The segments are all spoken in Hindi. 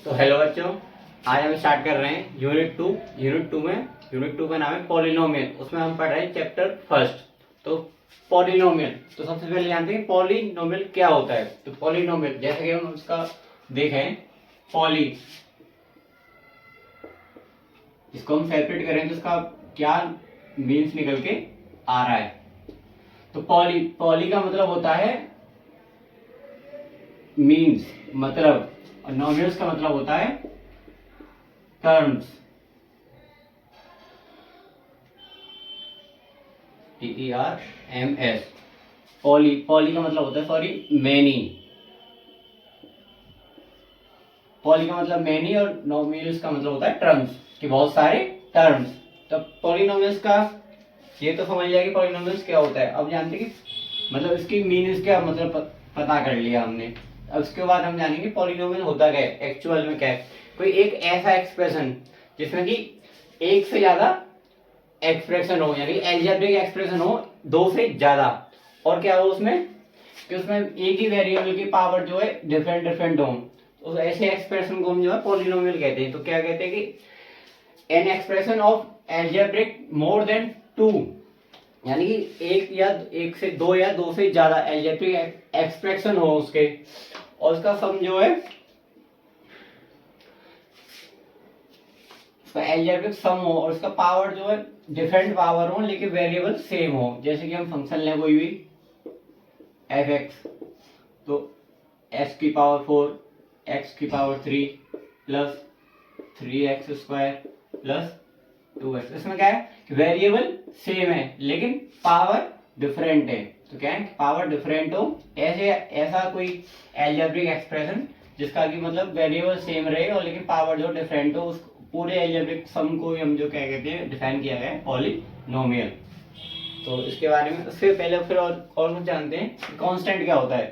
तो हेलो बच्चों, आज हम स्टार्ट कर रहे हैं यूनिट टू का नाम है पॉलिनोमियल। उसमें हम पढ़ रहे हैं चैप्टर फर्स्ट। तो पॉलिनोमियल, तो सबसे पहले जानते हैं पॉलिनोमियल क्या होता है। तो पॉलिनोमियल जैसे कि हम उसका देखें, पॉली, इसको हम सेपरेट करें तो इसका क्या मीन्स निकल के आ रहा है। तो पॉली का मतलब होता है मीन्स, मतलब, और नोमियल्स का मतलब होता है टर्म्स। TERMS। पॉली का मतलब होता है, सॉरी, मैनी। पॉली का मतलब मैनी और नोमियल्स का मतलब होता है टर्म्स, कि बहुत सारे टर्म्स। तो पॉलिनोमियल्स का ये तो समझ लिया कि पॉलिनोमियल्स क्या होता है। अब जानते हैं कि मतलब इसकी मीनिंग्स क्या, मतलब पता कर लिया हमने। अब उसके बाद हम जानेंगे पॉलिनोमियल होता क्या है, एक्चुअल में क्या है। कोई एक ऐसा एक्सप्रेशन जिसमें कि एक से ज्यादा एक्सप्रेशन हो, यानी एल्जेब्रिक एक्सप्रेशन हो दो से ज्यादा, और क्या हो उसमें कि उसमें एक ही वेरिएबल की पावर जो है डिफरेंट डिफरेंट हो, तो ऐसे एक्सप्रेशन को हम जो है पॉलिनोमियल कहते हैं। तो क्या कहते हैं कि an expression of algebraic more than two, यानी कि एक से दो या दो से ज्यादा एल्जेब्रिक एक्सप्रेशन हो उसके, और उसका सम जो है, उसका एल्जेब्रिक सम हो और उसका पावर जो है डिफरेंट पावर हो लेकिन वेरिएबल सेम हो। जैसे कि हम फंक्शन लें कोई भी एफ एक्स, तो एक्स की पावर 4, एक्स की power 3 plus 3x² plus 2x। इसमें क्या है कि वेरिएबल सेम है लेकिन पावर डिफरेंट है। तो क्या है कि पावर डिफरेंट हो, ऐसा कोई एल्जेब्रिक एक्सप्रेशन जिसका कि मतलब वेरिएबल सेम रहे और लेकिन पावर जो डिफरेंट हो, उस पूरे एल्जेब्रिक सम को हम जो क्या कहते हैं डिफाइन किया गया है पॉलिनोमियल। तो इसके बारे में उससे पहले फिर और कुछ जानते हैं। कांस्टेंट क्या होता है।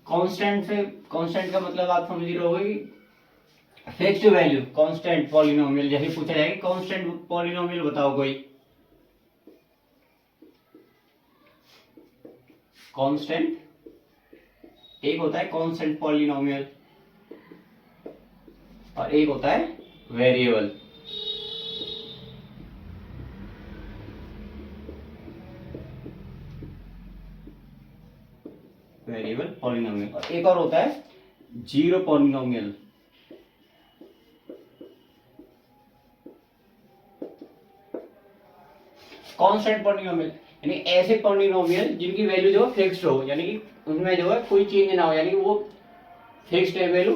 कांस्टेंट का मतलब आप समझ ही रहोगे कि फिक्स्ड वैल्यू। कांस्टेंट पॉलिनोमियल जैसे पूछा जाए कि कांस्टेंट पॉलिनोमियल बताओ कोई। कांस्टेंट एक होता है कांस्टेंट पॉलिनोमियल और एक होता है वेरिएबल। वेरिएबल पॉलिनोमियल, और एक और होता है जीरो पॉलिनोमियल। कांस्टेंट पॉलिनोमियल यानी ऐसे पॉलिनोमियल जिनकी वैल्यू जो फिक्स्ड हो, यानी कि उनमें जो है कोई चेंज ना हो, यानी कि वो फिक्स्ड है वैल्यू।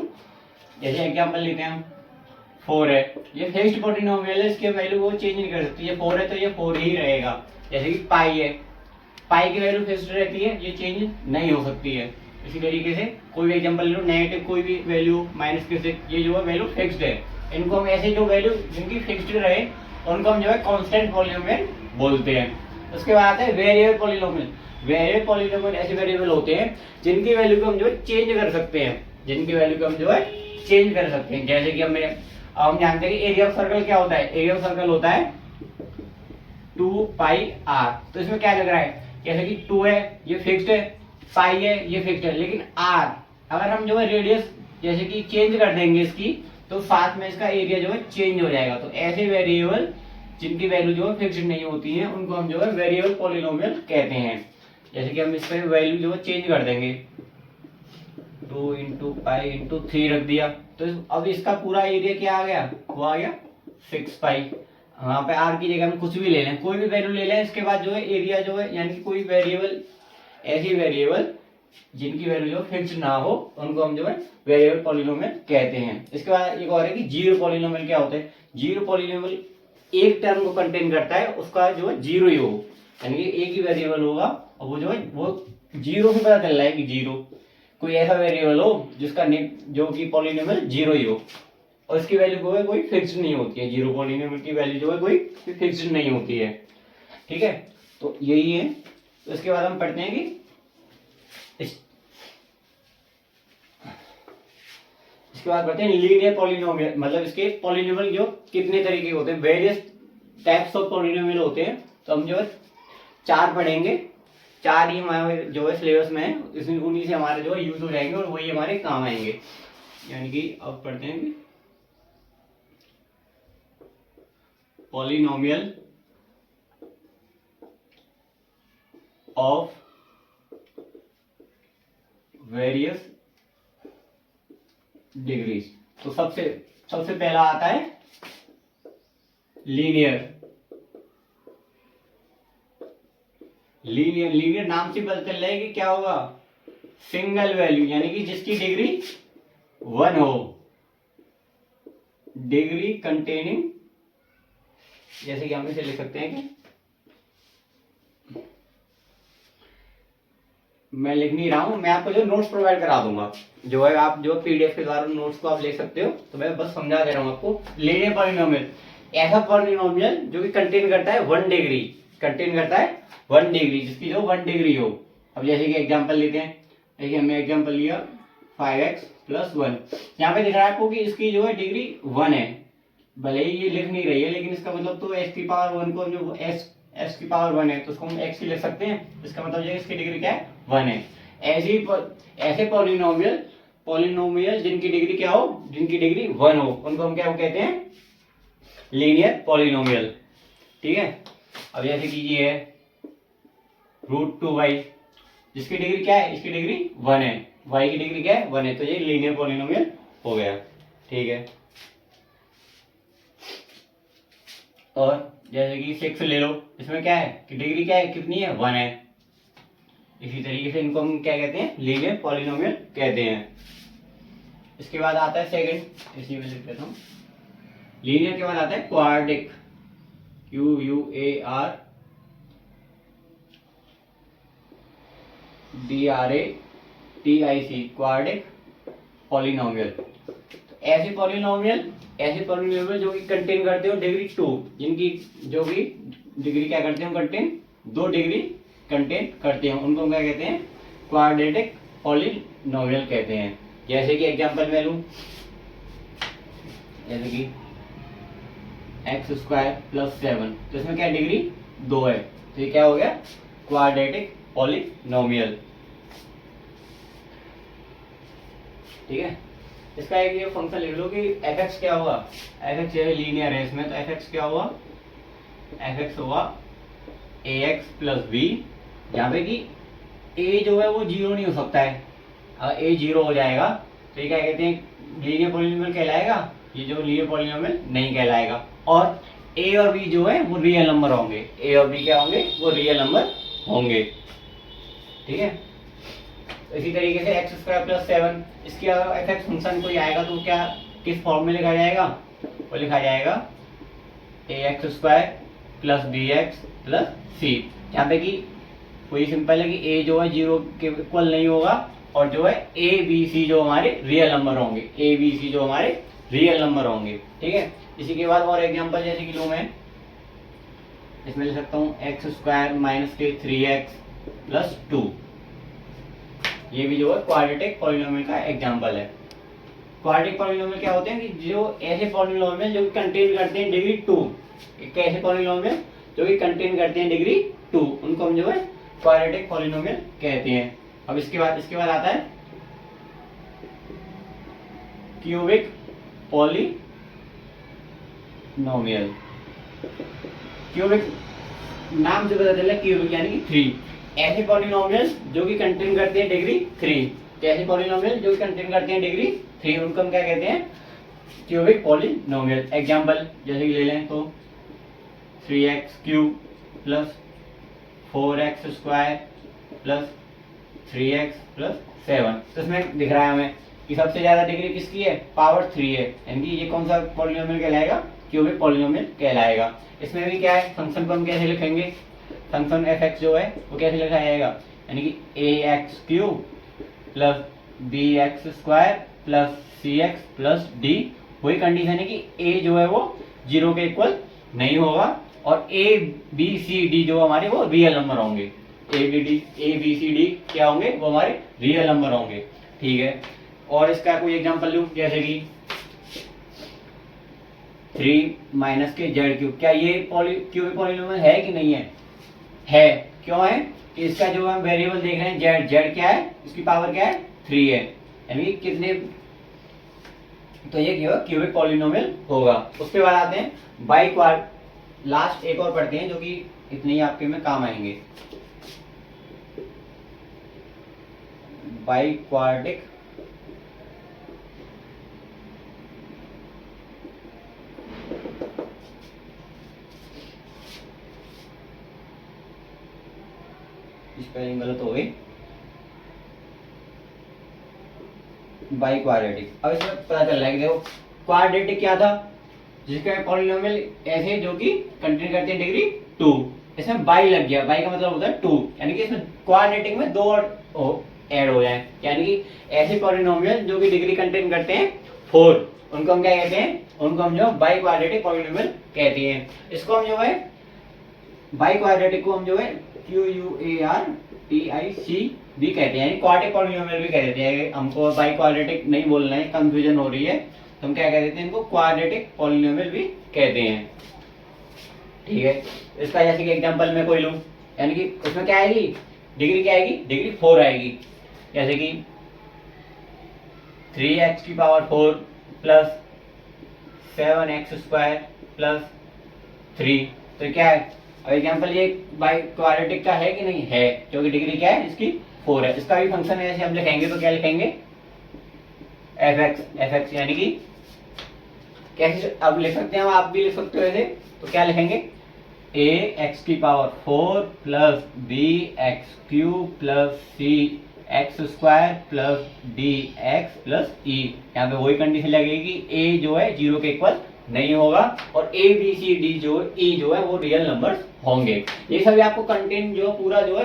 जैसे एग्जांपल लेते हैं हम, 4 है, ये फिक्स्ड पॉलिनोमियल है, इसके वैल्यू वो चेंज नहीं कर सकती। ये 4 है तो ये 4 ही रहेगा। जैसे कि पाई है, पाई की वैल्यू फिक्स्ड रहती है, ये चेंज नहीं हो सकती है। इसी तरीके से कोई भी एग्जांपल ले लो, नेगेटिव कोई भी वैल्यू, -6, ये जो है वैल्यू फिक्स्ड है। इनको हम ऐसे जो वैल्यू जिनकी फिक्स्ड रहे उनको हम जो है कांस्टेंट पॉलिनोमियल बोलते हैं। उसके बाद आता है वेरिएबल पॉलिनोमियल। वेरिएबल पॉलिनोमियल ऐसे वेरिएबल होते हैं जिनकी वैल्यू को हम जो है चेंज कर सकते हैं, जिनकी वैल्यू को हम जो है चेंज कर सकते हैं। जैसे कि हम जानते हैं कि एरिया ऑफ सर्कल क्या होता है। एरिया ऑफ सर्कल होता है 2πr। तो इसमें क्या लग रहा है, जैसे कि 2 है ये फिक्स्ड है, पाई है ये फिक्स्ड है, लेकिन r अगर हम जो है रेडियस जैसे कि चेंज कर देंगे इसकी, तो साथ में इसका एरिया जो है चेंज हो जाएगा। तो ऐसे वेरिएबल जिनकी वैल्यू जो है फिक्स्ड नहीं होती है उनको हम जो है वेरिएबल पॉलिनोमियल कहते हैं। जैसे कि हम इसका वैल्यू जो है चेंज कर देंगे, 2 × पाई × 3 रख दिया, तो अब इसका पूरा एरिया क्या आ गया, वो आ गया 6π। वहां पे r की जगह हम कुछ भी ले लें, कोई भी वैल्यू ले लें, इसके बाद जो है एरिया जो है, यानी कि कोई वेरिएबल, ऐसी वेरिएबल जिनकी वैल्यू जो फिक्स्ड ना हो उनको हम जो है वेरिएबल पॉलिनोमियल कहते हैं। इसके बाद एक और है कि जीरो पॉलिनोमियल क्या होता है। जीरो पॉलिनोमियल एक टर्म को कंटेन करता है, उसका जो है जीरो ही हो, यानी कि एक ही वेरिएबल होगा और वो जो है वो जीरो से पता चल रहा है कि जीरो, कोई ऐसा वेरिएबल हो जिसका जो कि पॉलिनोमियल जीरो ही हो और इसकी वैल्यू जो है कोई फिक्स्ड नहीं होती है। जीरो पॉलिनोमियल की वैल्यू जो है कोई फिक्स्ड नहीं होती है। ठीक है, तो यही है। तो इसके बाद हम पढ़ते हैं कि इसके बाद पढ़ते हैं लीनियर पॉलिनोमियल, मतलब इसके पॉलिनोमियल जो कितने तरीके के होते हैं, वेरियस टाइप्स ऑफ पॉलिनोमियल होते हैं। तो हम जो है 4 पढ़ेंगे, 4 ही हमारे जो है सिलेबस में है, उन्हीं से हमारे जो है यूज हो जाएंगे और वही हमारे काम आएंगे। यानी कि अब पढ़ते हैं पॉलिनोमियल ऑफ वेरियस डिग्रीज। तो सबसे सबसे पहला आता है लीनियर। लीनियर नाम से पता चल रहा है कि क्या होगा, सिंगल वैल्यू, यानी कि जिसकी डिग्री 1 हो, डिग्री कंटेनिंग, जैसे कि हम इसे लिख सकते हैं कि मैं लिख नहीं रहा हूं, मैं आपको जो नोट्स प्रोवाइड करा दूंगा, जो है आप जो पीडीएफ के द्वारा नोट्स को आप ले सकते हो, तो मैं बस समझा दे रहा हूं आपको। लीनियर पॉलिनोमियल ऐसा पॉलिनोमियल जो कि कंटेन करता है 1 डिग्री, कंटेन करता है 1 डिग्री, जिसकी जो 1 डिग्री हो। अब जैसे कि एग्जांपल लेते हैं, देखिए हमने एग्जांपल लिया 5x + 1, यहाँ पे दिख रहा है आपको कि इसकी जो है डिग्री 1 है, भले ही ये लिख नहीं रही है, लेकिन इसका मतलब तो x की पावर 1 को जो x की पावर 1 है तो उसको हम x की लिख सकते हैं, इसका मतलब ये इसकी डिग्री क्या है, 1 है। ऐसे पॉलिनोमियल जिनकी डिग्री क्या हो, जिनकी डिग्री 1 हो, उनको हम क्या कहते हैं, लीनियर पॉलिनोमियल। ठीक है। अब जैसे कि ये है √2y, जिसकी डिग्री क्या है, इसकी डिग्री 1 है, y की डिग्री क्या है, 1 है, तो ये लीनियर पॉलिनोमियल हो गया। ठीक है। और जैसे कि 6 ले लो, इसमें क्या है कि डिग्री क्या है, कितनी है, 1 है। इसी तरीके से इनको हम क्या कहते हैं, लीनियर पॉलिनोमियल कहते हैं। इसके बाद आता है सेकंड, इसी में लिख देता हूं, लीनियर के बाद आता है क्वाड्रिक, QUARDRATIC, क्वाड्रिक पॉलिनोमियल। ऐसे पॉलिनोमियल जो कि कंटेन करते हो डिग्री 2, जिनकी जो भी डिग्री क्या करते हो, कंटेन 2 डिग्री कंटेन करते हैं, उनको क्या कहते हैं, क्वाड्रेटिक पॉलिनोमियल कहते हैं। जैसे कि एग्जांपल में लूं, जैसे कि x² + 7, तो इसमें क्या डिग्री 2 है, तो ये क्या हो गया, क्वाड्रेटिक पॉलिनोमियल। ठीक है। इसका एक ये फंक्शन लिख लो कि fx क्या हुआ, fx जो है लीनियर है इसमें, तो fx क्या हुआ, fx हुआ ax + b, जहाँ पे कि a जो है वो 0 नहीं हो सकता है, अगर a 0 हो जाएगा तो ये क्या कहते हैं, लीनियर पॉलिनोमियल कहलाएगा, ये जो लीनियर पॉलिनोमियल नहीं कहलाएगा। और a और b जो है वो रियल नंबर होंगे, a और b क्या होंगे, वो रियल नंबर होंगे। ठीक है। इसी तरीके से x² + 7, इसकी अगर fx फंक्शन कोई आएगा तो क्या किस फॉर्म में लिखा जाएगा, वो लिखा जाएगा ax² + bx + c, जहाँ पे कि वही सिंपल है कि a जो है 0 के इक्वल नहीं होगा, और जो है a b c जो हमारे रियल नंबर होंगे, a b c जो हमारे रियल नंबर होंगे। ठीक है। इसी के बाद और एग्जांपल जैसे कि लो मैं इसमें लिख सकता हूँ x² - के 3x + 2, ये भी जो है क्वाड्रेटिक पॉलिनोमियल का एग्जांपल है। क्वाड्रेटिक पॉलिनोमियल क्या होते हैं कि जो ऐसे पॉलिनोमियल जो कंटेन करते हैं डिग्री 2, कैसे पॉलिनोमियल जो कि कंटेन करते हैं डिग्री 2, उनको हम जो है क्वाड्रेटिक पॉलिनोमियल कहते हैं। अब इसके बाद आता है क्यूबिक पॉलिनोमियल। क्यूबिक नाम से पता चला, क्यूबिक यानी कि 3, ऐसे पॉलिनोमियल जो कि कंटेन करते हैं डिग्री 3, ऐसे पॉलिनोमियल जो कि कंटेन करते हैं डिग्री 3, उनको हम क्या कहते हैं, क्यूबिक पॉलिनोमियल। एग्जांपल जैसे कि ले लें तो 3x³ + 4x² + 3x + 7, तो इसमें दिख रहा है हमें कि सबसे ज्यादा डिग्री किसकी है, पावर 3 है, यानी कि ये कौन सा पॉलिनोमियल कहलाएगा, क्यूबिक पॉलिनोमियल कहलाएगा। इसमें भी क्या है, फंक्शन को हम कैसे लिखेंगे, फंक्शन fx जो है वो कैसे लिखा जाएगा, यानी कि ax³ + bx² + cx + d, वही कंडीशन है कि a जो है वो 0 के इक्वल नहीं होगा, और a b c d जो हमारे वो रियल नंबर होंगे, a b c d क्या होंगे, वो हमारे रियल नंबर होंगे। ठीक है। और इसका कोई एग्जांपल लूं, जैसे कि 3 - के z³, क्या ये क्यूबिक पॉलिनोमियल है कि नहीं है, है। क्यों है कि इसका जो हम वेरिएबल देख रहे हैं z क्या है, इसकी पावर क्या है, 3 है, यानी कि कितने तो ये क्या होगा, क्यूबिक पॉलिनोमियल होगा। उसके बाद आते हैं बाई क्वाड, लास्ट एक और पढ़ते हैं जो कि इतने ही आपके में काम आएंगे। बाई क्वाड्रिक स्पेलिंग गलत हो गई, बाई क्वाड्रेटिक। अब इसमें पता चल रहा है कि देखो क्वाड्रेटिक क्या था, जिसका पॉलिनोमियल ऐसे जो कि कंटेन करते हैं डिग्री 2, इसमें बाई लग गया, बाई का मतलब होता है 2, यानी कि इसमें क्वाड्रेटिक में 2 और ऐड हो जाए, यानी कि ऐसे पॉलिनोमियल जो कि डिग्री कंटेन करते हैं 4, उनको हम क्या कहते हैं, उनको हम जो बाई क्वाड्रेटिक पॉलिनोमियल कहते हैं। इसको हम जो है बाई क्वाड्रेटिक को हम जो है QUARTIC भी कहते हैं, यानी क्वाड्रेटिक पॉलिनोमियल भी कह देते हैं। हमको बाई क्वाड्रेटिक नहीं बोलना है, कंफ्यूजन हो रही है, तो हम क्या कह देते हैं, इनको क्वाड्रेटिक पॉलिनोमियल भी कहते हैं। ठीक है, इसका जैसे कि एग्जांपल मैं कोई लूं, यानी कि उसमें क्या आएगी, डिग्री क्या आएगी, डिग्री 4 आएगी, जैसे कि 3x की power 4 plus 7x square plus 3, तो क्या है, अब एग्जांपल ये बाई क्वाड्रेटिक का है कि नहीं है, क्योंकि डिग्री क्या है इसकी 4 है। इसका भी फंक्शन है, जैसे हम लिखेंगे तो क्या लिखेंगे, fx, यानी कि कैसे अब लिख सकते हैं, आप भी लिख सकते हो ऐसे, तो क्या लिखेंगे, ax की power 4 plus bx cube plus cx square plus dx plus e। यहाँ पे वही कंडीशन लगेगी, a जो है 0 के इक्वल नहीं होगा और a b c d जो e जो है वो रियल नंबर्स होंगे। ये सभी आपको कंटेंट जो पूरा जो है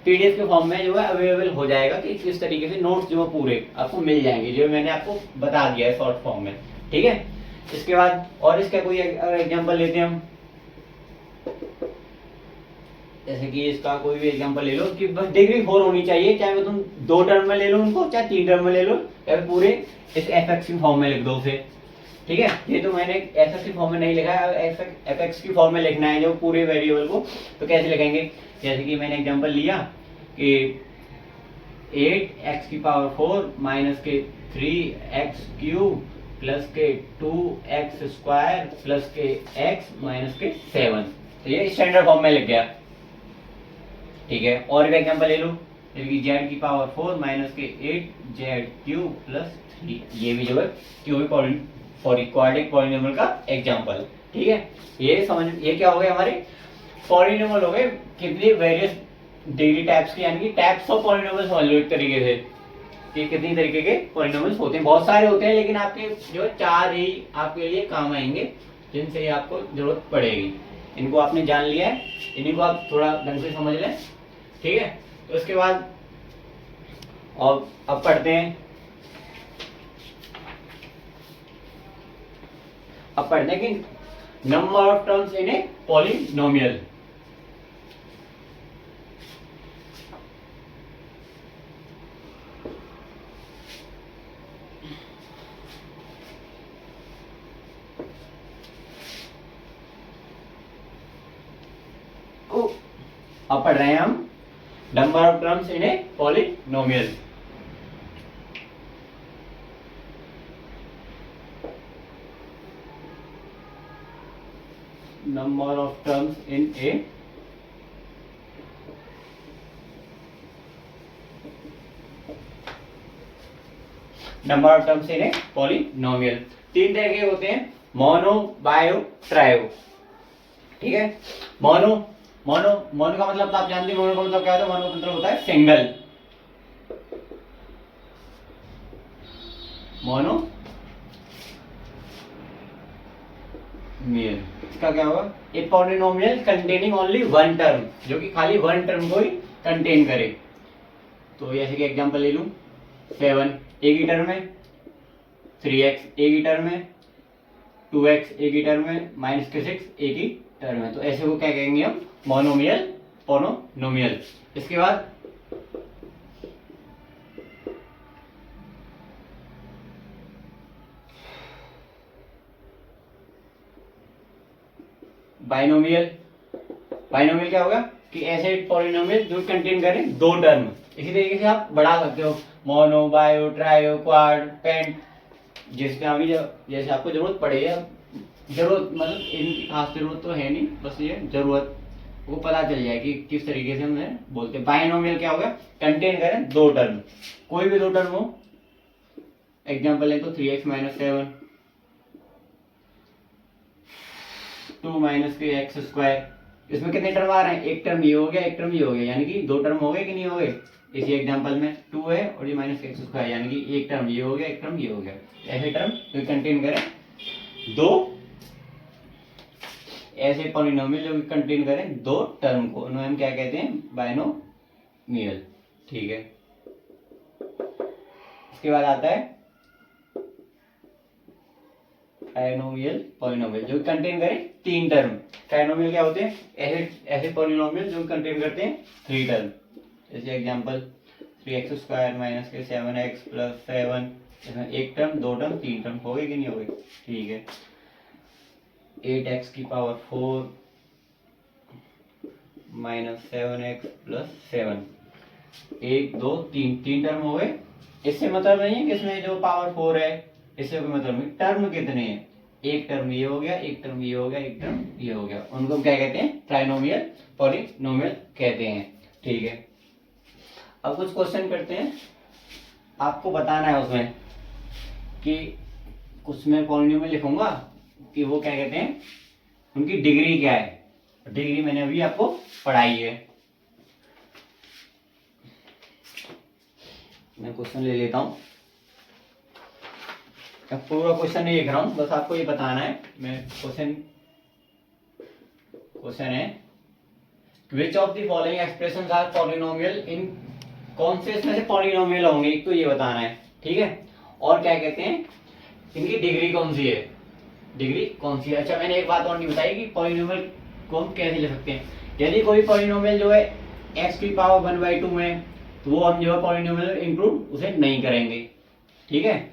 पीडीएफ के फॉर्म में जो है अवेलेबल हो जाएगा, कि किस तरीके से नोट्स जो है पूरे आपको मिल जाएंगे, जो मैंने आपको बता दिया है शॉर्ट फॉर्म में। ठीक है, इसके बाद और इसका कोई एग्जांपल लेते हैं हम, जैसे कि इसका कोई भी एग्जांपल ले लो कि बस डिग्री 4 होनी चाहिए, चाहे वो तुम 2 टर्म में ले लो उनको, चाहे 3 टर्म में ले लो, या फिर पूरे इस fx की फॉर्म में लिख दो उसे। ठीक है, ये तो मैंने fx की फॉर्म में नहीं लिखा है, fx की फॉर्म में लिखना है जो पूरे वेरिएबल को, तो कैसे लिखेंगे, जैसे कि मैंने एग्जांपल लिया कि 8x की पावर 4 माइनस के 3x क्यूब प्लस के 2x स्क्वायर प्लस के x माइनस के 7, तो ये स्टैंडर्ड फॉर्म में लिख गया। ठीक है, और भी एग्जांपल ले लो, जैसे कि z की पावर 4 माइनस के 8z क्यूब प्लस 3, ये भी जो है क्वाड्रेटिक पॉलिनोमियल का एग्जांपल। ठीक है, ये समझ, ये क्या हो गए हमारे पॉलिनोमियल हो गए, कितनी वेरियस डिग्री टाइप्स की, यानी कि टाइप्स ऑफ पॉलिनोमियल समझ लो एक तरीके से, कि कितनी तरीके के पॉलिनोमियल्स होते हैं, बहुत सारे होते हैं, लेकिन आपके जो 4 ही आपके लिए काम आएंगे, जिनसे आपको जरूरत पड़ेगी। इनको आपने जान लिया है, इन्हीं को आप थोड़ा ढंग से समझ लें। ठीक है, तो इसके बाद और अब पढ़ते हैं, कि number of terms in a polynomial. अब पढ़ रहे हैं हम number of terms in a polynomial. Number of terms in a polynomial. 3 तरह के होते हैं, मोनो, बायो, ट्रायो। ठीक है, मोनो का मतलब तो आप जानते हैं, मोनो का मतलब क्या होता है, मोनो का मतलब होता है सिंगल, मोनोमियल। इसका क्या होगा, a polynomial containing only one term, जो कि खाली वन टर्म को ही कंटेन करे। तो जैसे कि एग्जांपल ले लूं, 7 एक ही टर्म है, 3x एक ही टर्म है, 2x एक ही टर्म है, माइनस के 6 एक ही टर्म है, तो ऐसे को क्या कहेंगे हम, मोनोमियल, पॉलिनोमियल। इसके बाद बाइनोमियल क्या होगा, कि ऐसे पॉलिनोमियल जो कंटेन करें 2 टर्म। इसी तरीके से आप बढ़ा सकते हो, mono, bio, trio, quad, pent, जिसमें अभी जैसे आपको जरूरत पड़े या जरूरत मतलब इनकी खास जरूरत तो है नहीं, बस ये जरूरत वो पता चल जाए कि किस तरीके से हमें बोलते हैं। बाइनोमियल क्या होगा, कंटेन करें दो टर्म, कोई भी दो टर्म हो। एग्जांपल है तो 3x माइनस 7 2 माइनस के एक्स स्क्वायर, इसमें कितने टर्म आ रहे हैं, एक टर्म ये हो गया, एक टर्म ये हो गया, यानी कि दो टर्म हो गए कि नहीं हो गए। इसी एग्जांपल में 2 है और ये माइनस एक्स स्क्वायर, यानी कि एक टर्म ये हो गया, एक टर्म ये हो गया। ऐसे टर्म जो कंटेन करें दो, ऐसे पॉलिनोमियल जो कंटेन करें दो टर्म को, उन्हें हम क्या कहते हैं, बाइनोमियल। ठीक है, इसके बाद आता है ट्राइनोमियल पॉलिनोमियल जो कंटेन करे तीन टर्म। ट्राइनोमियल क्या होते हैं, ऐसे ऐसे पॉलिनोमियल जो कंटेन करते हैं थ्री टर्म। जैसे एग्जांपल 3x स्क्वायर माइनस के 7x प्लस 7, इसमें एक टर्म, दो टर्म, तीन टर्म हो गए कि नहीं हो गए। ठीक है, 8x की पावर 4 माइनस 7x प्लस 7, एक दो तीन, तीन टर्म हो गए। इससे मतलब नहीं है कि इसमें जो पावर 4 है, इससे कोई मतलब नहीं। टर्म कितने हैं, एक टर्म ये हो गया, एक टर्म ये हो गया, एक टर्म ये हो गया, उनको क्या कहते हैं, ट्राइनोमियल पॉलिनोमियल कहते हैं। ठीक है, अब कुछ क्वेश्चन करते हैं, आपको बताना है उसमें कि कुछ मैं पॉलिनोमियल लिखूंगा कि वो क्या कहते हैं, उनकी डिग्री क्या है। डिग्री मैंने अभी आपको पढ़ाई है। मैं क्वेश्चन ले लेता हूं, पूरा क्वेश्चन नहीं लिख रहा हूं, बस आपको ये बताना है। मैं क्वेश्चन है which of the following expressions are polynomial इन, कौन से इसमें से पॉलिनोमियल होंगे, एक तो ये बताना है। ठीक है, और क्या कहते हैं, इनकी डिग्री कौन सी है, डिग्री कौन सी है। अच्छा, मैंने एक बात और नहीं बताई कि पॉलिनोमियल को हम कैसे लिख सकते हैं। यदि कोई पॉलिनोमियल जो है x की पावर 1/2 में, तो वो हम जो है पॉलिनोमियल इंक्लूड उसे नहीं करेंगे। ठीक है,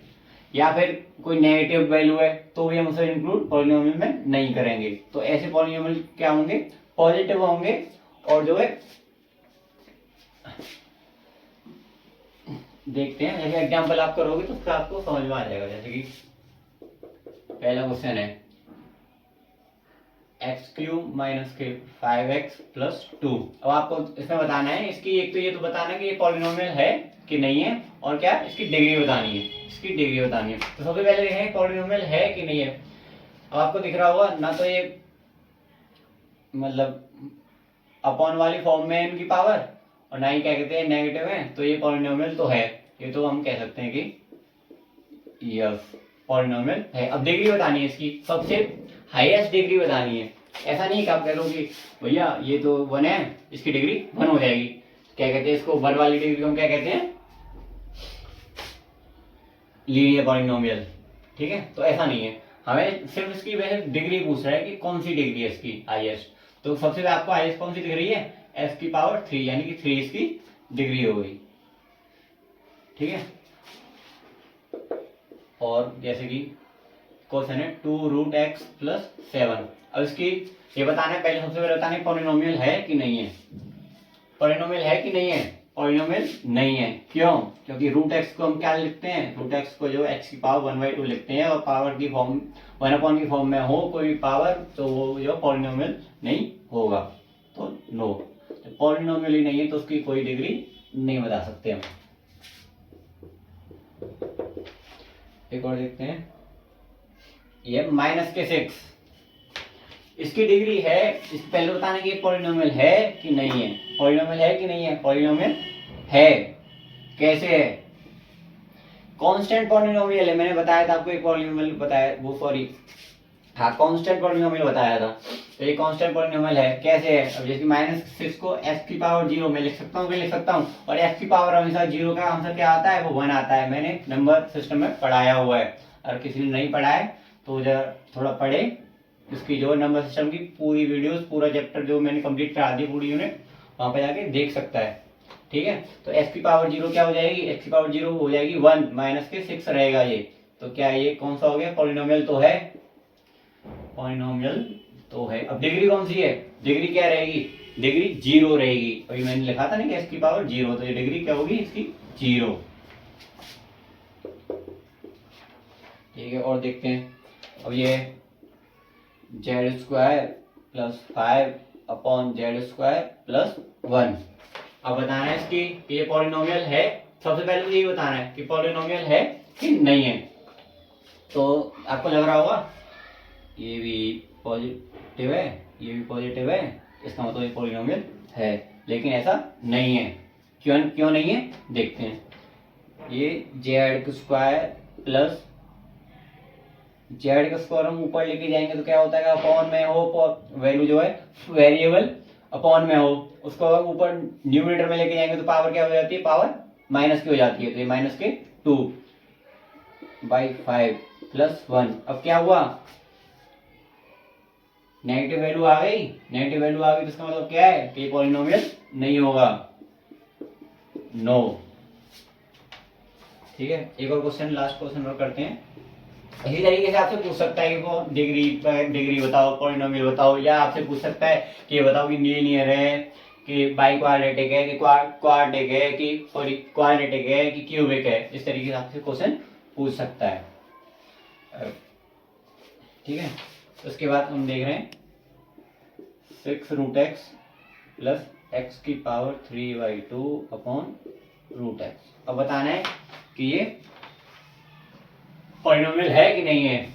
या फिर कोई नेगेटिव वैल्यू है तो भी हम उसे इंक्लूड पॉलिनोमियल में नहीं करेंगे। तो ऐसे पॉलिनोमियल क्या होंगे, पॉजिटिव होंगे, और जो है देखते हैं, जैसे एग्जांपल आप करोगे तो फिर आपको समझ में आ जाएगा। जैसे कि पहला क्वेश्चन है x³ माइनस के 5x प्लस 2। अब आपको इसमें बताना है, इसकी एक तो ये तो बताना है कि ये पॉलिनोमियल है कि नहीं है, और क्या इसकी डिग्री बतानी है, इसकी डिग्री बतानी है। तो सबसे पहले देखें पॉलिनोमियल है कि नहीं है। अब आपको दिख रहा होगा ना, तो ये मतलब अपॉन वाली फॉर्म में है इनकी पावर, और ना ही क्या कहते हैं नेगेटिव है, तो ये पॉलिनोमियल तो है, ये तो हम कह सकते हैं कि यस पॉलिनोमियल है। अब डिग्री बतानी है इसकी, सबसे हाईएस्ट डिग्री बतानी है। ऐसा नहीं कि आप कह लो कि भैया ये तो 1 है, इसकी डिग्री 1 हो जाएगी। क्या कहते हैं इसको, 1 वाली डिग्री को हम क्या कहते हैं, लीनियर पॉलिनोमियल। ठीक है, तो ऐसा नहीं है, हमें सिर्फ इसकी वैसे डिग्री पूछ रहा है कि कौन सी डिग्री है इसकी हाईएस्ट। तो सबसे पहले आपको हाईएस्ट कौन सी दिख रही है, x की पावर 3, यानी कि 3 इसकी डिग्री हो गई। ठीक है, और जैसे कि क्वेश्चन है 2√x प्लस 7। अब इसकी ये बताना है, पहले सबसे पहले बताना है पॉलिनोमियल है कि नहीं है। पॉलिनोमियल है कि नहीं है, पॉलिनोमियल नहीं है। क्यों, क्योंकि √x को हम क्या लिखते हैं, √x को जो x की पावर 1/2 लिखते हैं, और पावर की फॉर्म 1 की फॉर्म में हो कोई भी पावर, तो वो जो पॉलिनोमियल नहीं होगा। तो नो, पॉलिनोमियल ही नहीं है तो उसकी कोई डिग्री नहीं बता सकते हम। एक और देखते हैं, ये माइनस के 6, इसकी डिग्री है। इसके पहले बताना कि पॉलिनोमियल है कि नहीं है, पॉलिनोमियल है कि नहीं है, पॉलिनोमियल है। कैसे है, कांस्टेंट पॉलिनोमियल है। मैंने बताया था आपको एक पॉलिनोमियल बताया, वो सॉरी हाँ कांस्टेंट पॉलिनोमियल बताया था। तो ये कांस्टेंट पॉलिनोमियल है। कैसे है, अब जैसे -6 को x की पावर 0 में लिख सकता हूँ, लिख सकता हूँ, और x की पावर हमेशा 0 का आंसर क्या आता है, वो 1 आता है। मैंने नंबर सिस्टम में पढ़ाया हुआ है, अगर किसी ने नहीं पढ़ा है तो जरा थोड़ा पढ़े। इसकी जो नंबर सिस्टम की पूरी वीडियोस, पूरा चैप्टर जो मैंने कंप्लीट करा दी पूरी यूनिट, वहां पे जाके देख सकता है। ठीक है, तो x की पावर 0 क्या हो जाएगी, x की पावर 0 हो जाएगी 1, माइनस के 6 रहेगा ये। तो क्या ये कौन सा हो गया, पॉलिनोमियल तो है, पॉलिनोमियल तो है। अब डिग्री कौन सी है, डिग्री क्या रहेगी, डिग्री 0 रहेगी। अभी मैंने लिखा था ना कि x की पावर 0, तो ये डिग्री क्या होगी इसकी 0। ठीक है, और देखते हैं। अब ये जेड स्क्वायर प्लस 5/z² + 1। अब बताना है इसकी कि ये पॉलिनोमियल है। सबसे पहले तो ये बताना है कि पॉलिनोमियल है कि नहीं है। तो आपको लग रहा होगा ये भी पॉजिटिव है, ये भी पॉजिटिव है, इसका मतलब ये पॉलिनोमियल है, लेकिन ऐसा नहीं है। क्यों क्यों नहीं है, देखते हैं। ये z² जेड का स्क्वायर हम ऊपर लेके जाएंगे तो क्या होता है, अपॉन में हो, वैल्यू जो है वेरिएबल अपॉन में हो, उसको अगर ऊपर न्यूमरेटर में लेके जाएंगे तो पावर क्या हो जाती है, पावर माइनस की हो जाती है। तो ये -2/5 + 1। अब क्या हुआ, नेगेटिव वैल्यू आ गई। नेगेटिव वैल्यू आ गई तो इसका मतलब क्या है कि पॉलिनोमियल नहीं होगा, नो। ठीक है, एक और क्वेश्चन, लास्ट क्वेश्चन और करते हैं। इसी तरीके से आपसे पूछ सकता है कि वो डिग्री बताओ, पॉलिनोमियल बताओ, या आपसे पूछ सकता है कि ये बताओ कि लीनियर है कि बाई क्वाड्रेटिक है कि क्वाड्रेटिक है कि क्वाड्रेटिक है कि क्यूबिक है। इस तरीके से आपसे क्वेश्चन पूछ सकता है। ठीक है, उसके बाद हम देख रहे हैं 6√x + x⁴/2/√x। अब बताना है कि ये पॉलिनोमियल है कि नहीं है।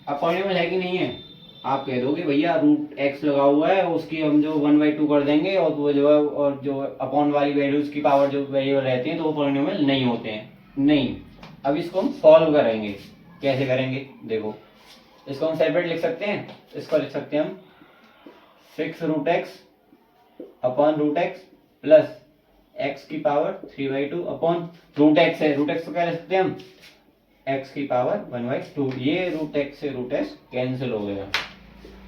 अब पॉलिनोमियल है कि नहीं है, आप कह दोगे भैया √x लगा हुआ है, उसकी हम जो 1/2 कर देंगे, और वो जो है, और जो अपॉन वाली वैल्यूज की पावर जो वेरिएबल रहती है तो वो पॉलिनोमियल नहीं होते हैं। नहीं, अब इसको हम सॉल्व करेंगे। कैसे करेंगे, देखो, इसको हम सेपरेट लिख सकते हैं। इसको लिख सकते हैं हम 6√x upon √x plus x⁴/2 upon √x है। √x को क्या लिख सकते हैं हम, x⁴1/2। ये √x से √x कैंसिल हो गया।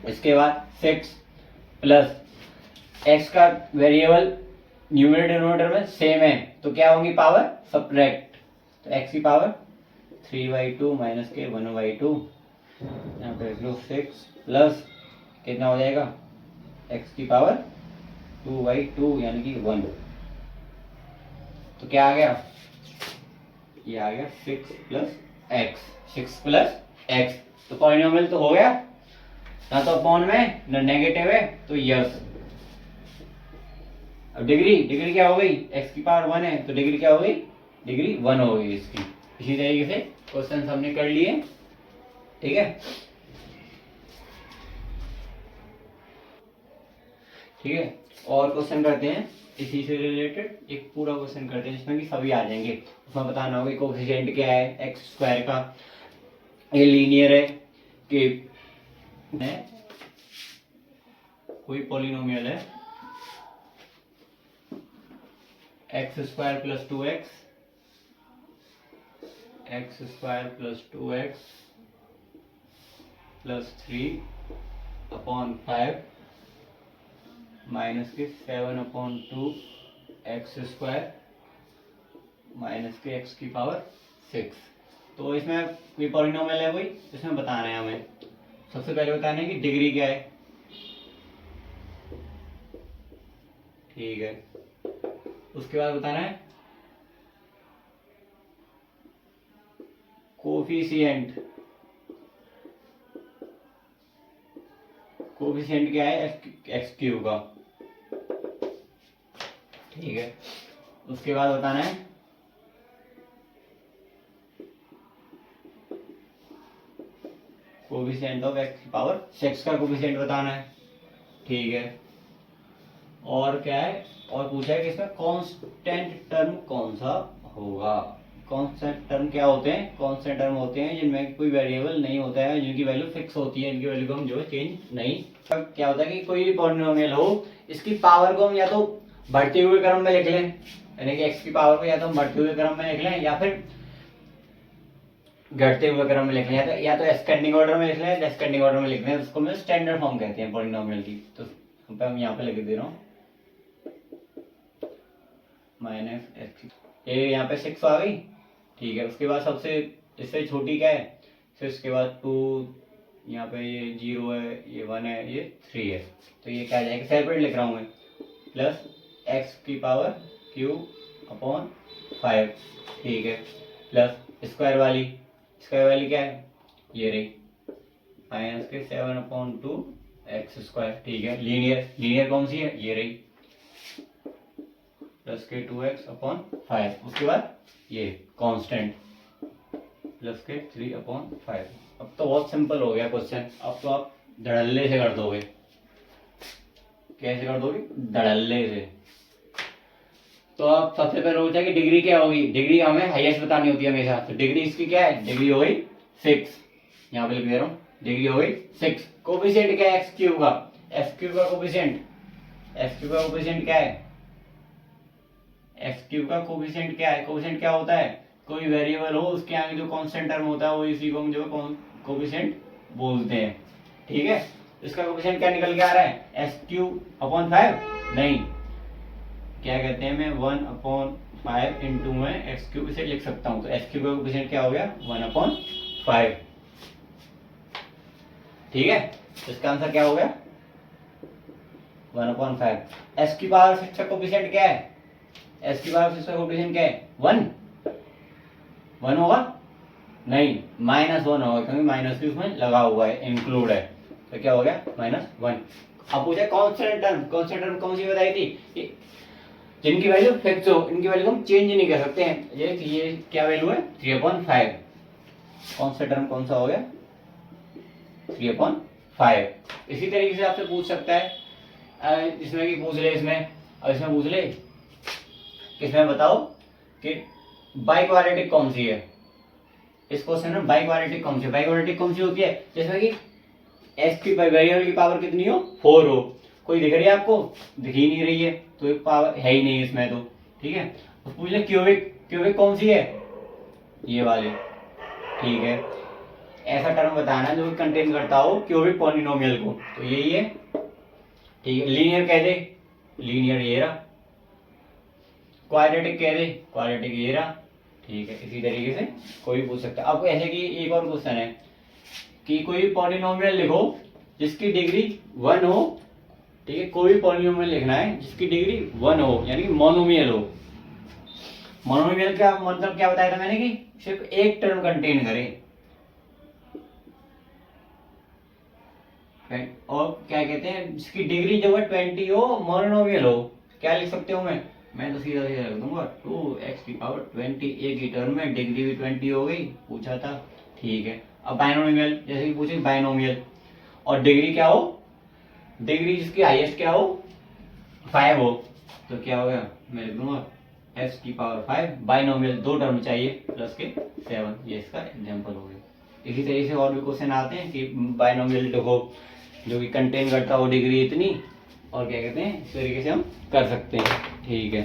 इसके बाद 6 प्लस x का वेरिएबल न्यूमरेटर डिनोमिनेटर में सेम है तो क्या होंगी, पावर सब्ट्रैक्ट। तो x⁴3/2 माइनस के 1/2, यहाँ पे 6 प्लस कितना हो जाएगा, x⁴2/2 यानी कि 1। तो क्या आ गया, ये आ गया 6 + x। तो पॉलिनोमियल तो हो गया, ना तो अपॉन में ना नेगेटिव है, तो यस। अब डिग्री क्या हो गई, x⁴1 है तो डिग्री क्या हो गई, डिग्री 1 हो गई इसकी। इसी तरीके से क्वेश्चन हमने कर लिए। ठीक है, ठीक है, और क्वेश्चन करते हैं इसी से रिलेटेड। एक पूरा क्वेश्चन करते हैं जिसमें कि सभी आ जाएंगे। उसमें बताना होगा कोएफिशिएंट क्या है x² का, ये लीनियर है कि कोई पॉलिनोमियल है x² + 2x + 3/5 माइनस के 7/2 x² माइनस के x⁴6। तो इसमें कोई पॉलिनोमियल है, कोई इसमें बताना है हमें। सबसे पहले बताना है कि डिग्री क्या है। ठीक है, उसके बाद बताना है कोफिशिएंट। कोफिशिएंट क्या है, x³ का। ठीक है, उसके बाद बताना है कोफिशिएंट ऑफ x⁴6 का कोफिशिएंट बताना है। ठीक है, और क्या है, और पूछा है कि इसका कांस्टेंट टर्म कौन सा होगा। कांस्टेंट टर्म क्या होते हैं, कांस्टेंट टर्म होते हैं जिनमें कोई वेरिएबल नहीं होता है, जिनकी वैल्यू फिक्स होती है, इनकी वैल्यू को हम जो है चेंज नहीं। क्या होता है कि कोई भी पॉलिनोमियल हो, इसकी पावर को हम या तो बढ़ते हुए क्रम में लिख लें, यानी कि x की पावर को या तो हम बढ़ते हुए क्रम में लिख लें या फिर घटते हुए क्रम में लिख लें, या तो एस्केंडिंग ऑर्डर में लिख लें, डिसेंडिंग ऑर्डर में लिख लें। उसको हम स्टैंडर्ड फॉर्म कहते हैं पॉलिनोमियल की। तो हम यहाँ पे लिख दे रहा हूँ -x। ये यहाँ पे 6 आ गई। ठीक है, उसके बाद सबसे इससे छोटी क्या है, फिर उसके बाद 2, यहाँ पे ये 0 है, ये 1 है, ये 3 है। तो ये क्या आ जाएगा, सेपरेट लिख रहा हूँ मैं, प्लस x⁴5। ठीक है, प्लस स्क्वायर वाली क्या है, ये रही माइनस के 7/2 x²। ठीक है, लीनियर कौन सी है, ये रही प्लस के 2x/5। उसके बाद ये कांस्टेंट प्लस के 3/5। अब तो बहुत सिंपल हो गया क्वेश्चन। अब तो आप धड़ल्ले से कर दोगे। कैसे कर दोगे, धड़ल्ले से। तो अब सबसे पहले होता है कि डिग्री क्या होगी, डिग्री हमें हाईएस्ट बतानी होती है हमेशा। तो डिग्री इसकी क्या है, डिग्री हो गई 6। यहाँ पे लिख दे रहा हूँ, डिग्री हो गई 6। कोफिशिएंट क्या है x³ का, x³ का कोफिशिएंट, x³ का कोफिशिएंट क्या है, x³ का कोफिशिएंट क्या है। कोफिशिएंट क्या होता है, कोई वेरिएबल हो उसके आगे जो कांस्टेंट टर्म होता है वो इसी को हम जो कोफिशिएंट बोलते हैं। ठीक है, इसका कोफिशिएंट क्या निकल के आ रहा है, x³/5 नहीं, क्या कहते हैं, मैं 1/5 इंटू में x³ इसे लिख सकता हूं। तो x³ का कोफिशिएंट क्या हो गया, 1/5। ठीक है, इसका आंसर क्या हो गया, 1/5। x³ का कोफिशिएंट क्या है, x³ का कोफिशिएंट क्या है, 1 होगा नहीं, -1 होगा, क्योंकि माइनस भी उसमें लगा हुआ है, इंक्लूड है। तो क्या हो गया, -1। अब पूछा कांस्टेंट टर्म कौन सी बताई थी, जिनकी वैल्यू फिक्स हो, इनकी वैल्यू हम चेंज नहीं कर सकते हैं। ये क्या वैल्यू है, 3/5। कांस्टेंट टर्म कौन सा हो गया, 3/5। इसी तरीके से आपसे पूछ सकता है, इसमें की पूछ ले, इसमें और इसमें पूछ ले, इसमें बताओ कि बाइक्वाड्रेटिक कौन सी है। इस क्वेश्चन में बाइक्वाड्रेटिक कौन सी, बाइक्वाड्रेटिक कौन सी होती है, जिसमें कि x की वेरिएबल की पावर कितनी हो, 4 हो। कोई दिख रही है आपको, दिख ही नहीं रही है, तो एक पावर है ही नहीं इसमें तो। ठीक है, तो पूछ ले क्यूबिक कौन सी है, ये वाले। ठीक है, ऐसा टर्म बताना जो कंटेन करता हो क्यूबिक पॉलिनोमियल को, तो यही है। ठीक है, लीनियर कह दे, लीनियर ये रहा। क्वाड्रेटिक कह दे, क्वाड्रेटिक ये रहा। ठीक है, इसी तरीके से कोई पूछ सकता है। अब ऐसे कि एक और क्वेश्चन है कि कोई पॉलिनोमियल लिखो जिसकी डिग्री 1 हो। ठीक है, कोई पॉलिनोमियल लिखना है जिसकी डिग्री 1 हो, यानी मोनोमियल हो। मोनोमियल का मतलब क्या बताया था मैंने, कि सिर्फ एक टर्म कंटेन करे। और क्या कहते हैं, जिसकी डिग्री जो है 20 हो, मोनोमियल हो। क्या लिख सकते हो, मैं तो सीधा सीधा रख दूंगा, 2x⁻20। एक ही टर्म में डिग्री भी 20 हो गई, पूछा था। ठीक है, अब बाइनोमियल, जैसे कि पूछे बाइनोमियल, और डिग्री क्या हो, डिग्री जिसकी हाईएस्ट क्या हो, 5 हो, तो क्या हो गया, मैं लिख दूंगा x⁵। बाइनोमियल 2 टर्म चाहिए प्लस के 7। ये इसका एग्जांपल हो गया। इसी तरीके से और भी क्वेश्चन आते हैं कि बाइनोमियल देखो जो कि कंटेन करता हो डिग्री इतनी, और क्या कहते हैं, इस तरीके से हम कर सकते हैं। ठीक है,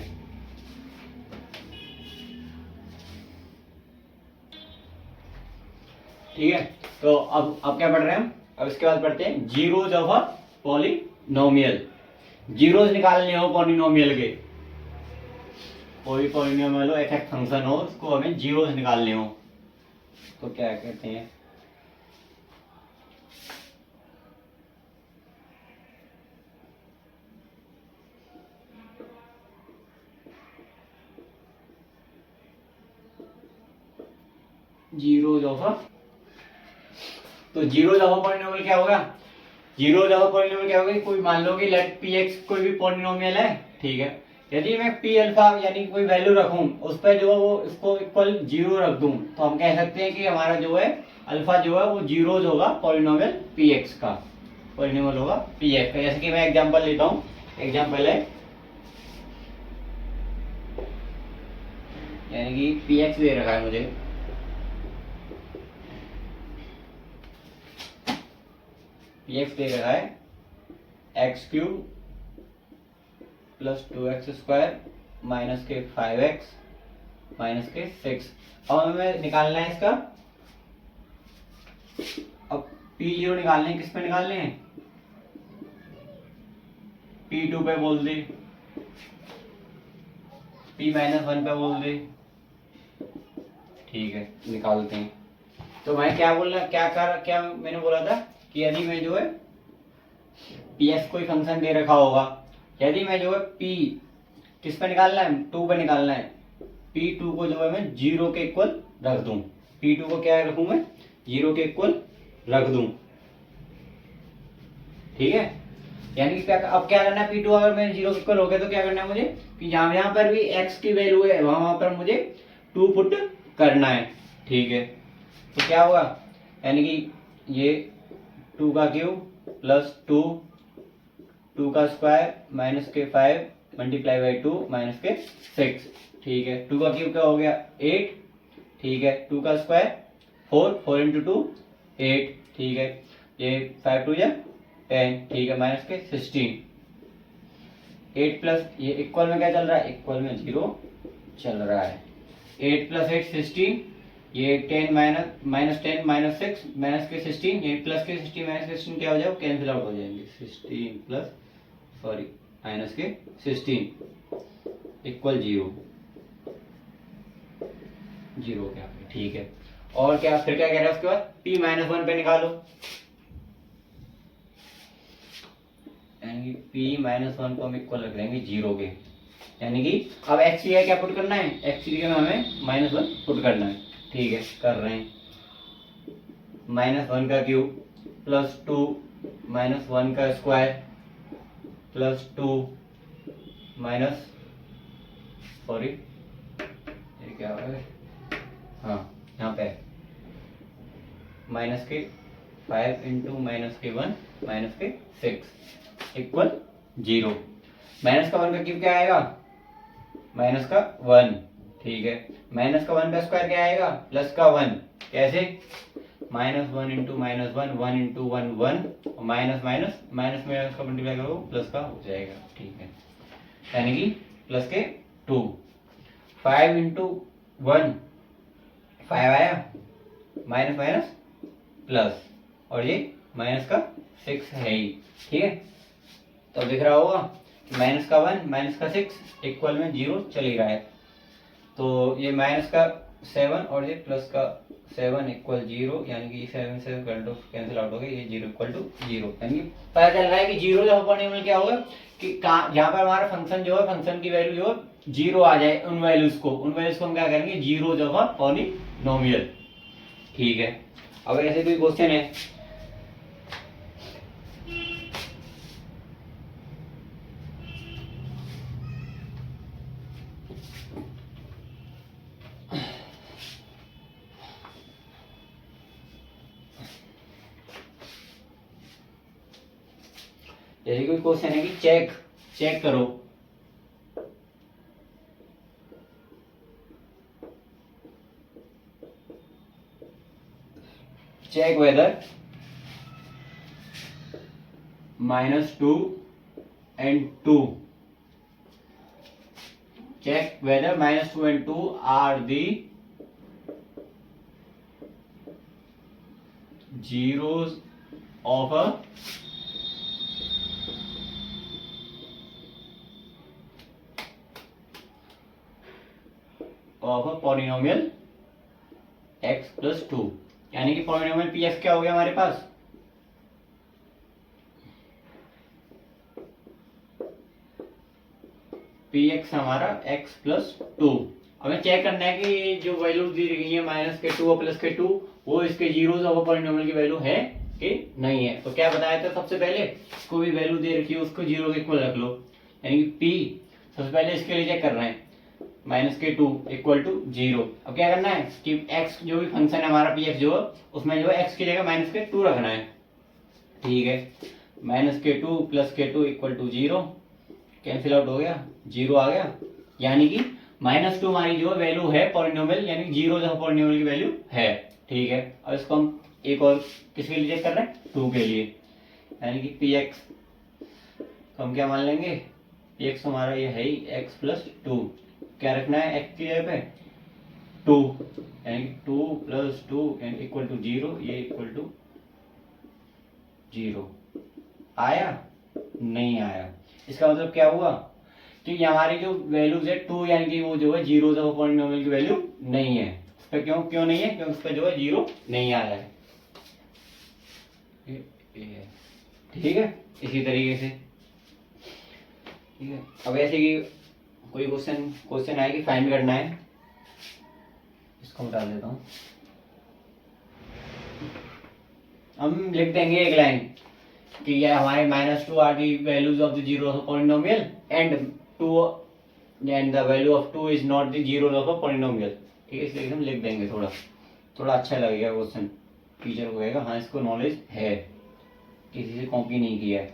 ठीक है, तो अब क्या पढ़ रहे हैं हम, अब इसके बाद पढ़ते हैं zeros of a polynomial. Zeros निकालने हो पॉलिनोमियल के, कोई पॉलिनोमियल हो, f फंक्शन हो, उसको हमें जीरोज निकालने हो, तो क्या कहते हैं, जीरोज ऑफ अ, तो जीरोज ऑफ अ पॉलिनोमियल क्या होगा, जीरोज ऑफ अ पॉलिनोमियल क्या होगा, कोई मान लो कि लेट px कोई भी पॉलिनोमियल है। ठीक है, यदि मैं p अल्फा यानी कोई वैल्यू रखूं, उस पर जो है वो इसको इक्वल 0 रख दूं, तो हम कह सकते हैं कि हमारा जो है अल्फा जो है वो जीरोज होगा पॉलिनोमियल px का, पॉलिनोमियल होगा px का। जैसे कि मैं एग्जांपल लेता हूं, एग्जांपल है यानी कि px दे रखा है मुझे, px दे रखा है x³ प्लस 2x² माइनस के 5x माइनस के 6। अब हमें निकालना है इसका, अब p0 निकालने हैं, किस पे निकालने हैं, p2 पे बोल दे, p-1 पे बोल दे। ठीक है, निकालते हैं। तो मैं क्या बोल रहा, क्या मैंने बोला था कि यदि मैं जो है px कोई फंक्शन दे रखा होगा, यदि मैं जो है p किस पे निकालना है, 2 पे निकालना है, p2 को जो है मैं 0 के इक्वल रख दूं, p2 को क्या रखूं मैं 0 के इक्वल रख दूं, ठीक है। यानी कि क्या, अब क्या करना है, P2 अगर मैं 0 के इक्वल हो गया तो क्या करना है मुझे कि जहां पर भी x की वैल्यू है वहां पर मुझे 2 पुट करना है, ठीक है। तो क्या होगा, यानी कि ये 2 का क्यूब प्लस 2 का स्क्वायर माइनस के 5 मल्टीप्लाई बाई 2 माइनस के 6, ठीक है। 2 का क्यूब क्या हो गया 8, ठीक है। 2 का स्क्वायर 4 इंटू 2 8, ठीक है। ये 5 2 10, ठीक है, माइनस के 16। 8 प्लस ये इक्वल में क्या चल रहा है, इक्वल में 0 चल रहा है। 8 प्लस 8 16, ये 10 माइनस 10 माइनस 6 माइनस के 16, ये प्लस के 16 माइनस के 16 क्या हो जाएगा, कैंसिल आउट हो जाएंगे। 16 प्लस सॉरी माइनस के 16 इक्वल 0 क्या, ठीक है। और क्या फिर क्या कह रहा है उसके बाद, p माइनस 1 पे निकालो, यानी कि p माइनस 1 को हम इक्वल रख देंगे 0 के, यानी कि अब x की क्या पुट करना है, x की जगह हमें -1 पुट करना है, ठीक है, कर रहे हैं। -1 का क्यूब प्लस 2 -1 का स्क्वायर प्लस 2 माइनस सॉरी ये क्या है, हाँ यहाँ पे माइनस के 5 इंटू माइनस के 1 माइनस के 6 इक्वल 0। माइनस का 1 का क्यूब क्या आएगा, माइनस का 1, ठीक है। माइनस का 1 का स्क्वायर क्या आएगा, प्लस का 1, कैसे, -1 इंटू -1 1 इंटू 1 1, और माइनस माइनस माइनस में का मल्टीप्लाई करो प्लस का हो जाएगा, ठीक है। यानी कि प्लस के 2, 5 इंटू 1 5 आया, माइनस माइनस प्लस, और ये माइनस का 6 है ही, ठीक है। तो दिख रहा होगा माइनस का 1 माइनस का 6 इक्वल में 0 चल ही रहा है। तो ये माइनस का 7 और ये प्लस का 7 इक्वल 0, यानी कि 7 से कैंसिल आउट हो गया, ये 0 इक्वल टू 0, यानी कि पता चल रहा है कि 0 जब पॉलिनोमियल क्या होगा कि जहां पर हमारा फंक्शन जो है, फंक्शन की वैल्यू जो है 0 आ जाए, उन वैल्यूज को हम क्या करेंगे 0 जो है पॉलिनोमियल, ठीक है। अब ऐसे कोई क्वेश्चन है, जैसे कोई क्वेश्चन है कि चेक करो, check whether -2 and 2, check whether -2 and 2 are the zeros of a polynomial x plus 2, यानी कि पॉलिनोमियल px क्या हो गया हमारे पास, px हमारा x प्लस 2। हमें चेक करना है कि जो वैल्यू दी गई है -2 और +2 वो इसके जीरोस ऑफ पॉलिनोमियल की वैल्यू है कि नहीं है। तो क्या बताया था सबसे पहले, कोई भी वैल्यू दे रखी है उसको 0 के इक्वल रख लो, यानी कि p सबसे पहले इसके लिए चेक कर रहे हैं -2 इक्वल टू 0। अब क्या करना है कि x जो भी फंक्शन है हमारा px जो है उसमें जो है x की जगह -2 रखना है, ठीक है। -2 +2 इक्वल टू 0, कैंसिल आउट हो गया, 0 आ गया, यानी कि -2 हमारी जो वैल्यू है पॉलिनोमियल, यानी 0 जो पॉलिनोमियल की वैल्यू है, ठीक है। और इसको हम एक और किसके लिए चेक कर रहे हैं, 2 के लिए, यानी कि px तो हम क्या मान लेंगे, px हमारा ये है ही x प्लस 2, क्या रखना है x की जगह पे 2, यानी 2 + 2 इक्वल टू 0, ये इक्वल टू 0 आया, नहीं आया। इसका मतलब क्या हुआ कि हमारी जो वैल्यूज है 2, यानी कि वो जो है 0 जो पॉलिनोमियल की वैल्यू नहीं है। उस पर क्यों नहीं है, क्योंकि उस पर जो है 0 नहीं आया है, ठीक है। इसी तरीके से, ठीक है। अब ऐसे कि कोई क्वेश्चन आए कि फाइंड करना है, इसको हटा देता हूँ। हम लिख देंगे एक लाइन कि ये हमारे -2 are the values of the zero of polynomial and 2 and the value of 2 is not the zero of a polynomial. ठीक है, इसलिए हम लिख देंगे, थोड़ा अच्छा लगेगा क्वेश्चन, टीचर को कहेगा हाँ इसको नॉलेज है, किसी से कॉपी नहीं किया है।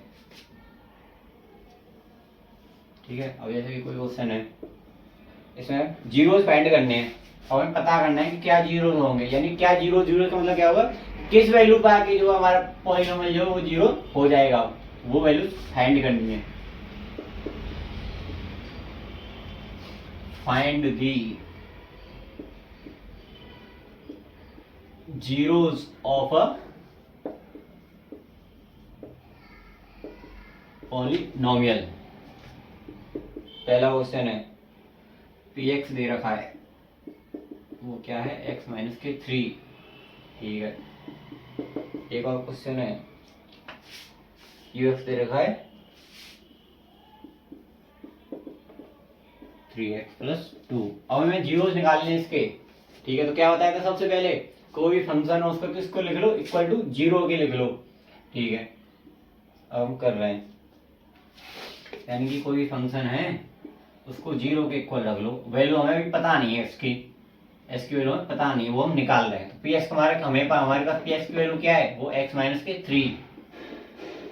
ठीक है, अब जैसे कि कोई क्वेश्चन है, इसमें जीरोस फाइंड करने हैं और हमें पता करना है कि क्या जीरोस होंगे, यानी क्या जीरो का मतलब क्या होगा, किस वैल्यू पर आके जो हमारा पॉलिनोमियल जो है वो जीरो हो जाएगा, वो वैल्यू फाइंड करनी है। Find the zeros of a polynomial. पहला क्वेश्चन है, px दे रखा है, वो क्या है, x माइनस के 3। ठीक है, एक और क्वेश्चन है, ux दे रखा है 3x प्लस 2। अब हमें जीरोस निकालने इसके। ठीक है, तो क्या बताया था सबसे पहले, कोई भी फंक्शन हो उसको किसको लिख लो, इक्वल टू जीरो के लिख लो। ठीक है, अब हम कर रहे हैं, यानी कि कोई भी फंक्शन है उसको जीरो के इक्वल रख लो, वैल्यू हमें भी पता नहीं है इसकी वैल्यू हमें पता नहीं है, वो हम निकाल रहे हैं। तो px हमारे पास px की वैल्यू क्या है, वो x माइनस के 3,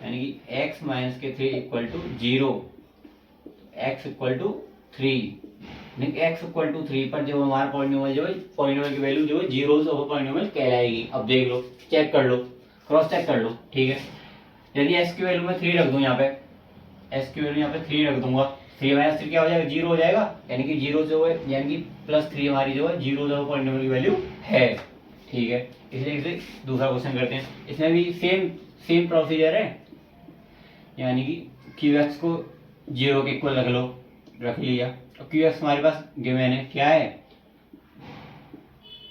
यानी कि x माइनस के 3 equal to 0, x equal to 3, x equal to 3 पर जो हमारा पॉलिनोमियल जो है, पॉलिनोमियल की वैल्यू जो है जीरोस ऑफ पॉलिनोमियल कहलाएगी। अब देख लो, चेक कर लो, क्रॉस चेक कर लो। ठीक है, यदि x की वैल्यू मैं 3 रख दूं, यहाँ पे x की वैल्यू यहाँ पे 3 रख दूंगा, 3 माइनस 3 क्या हो जाएगा, 0 हो जाएगा, यानी कि जीरो जो है, यानी कि +3 हमारी जो है जीरो जो पॉलिनोमियल की वैल्यू है। ठीक है, इसलिए इसे दूसरा क्वेश्चन करते हैं। इसमें भी सेम प्रोसीजर है, यानी कि qx को 0 के इक्वल रख लिया। तो qx हमारे पास गिवन है, क्या है,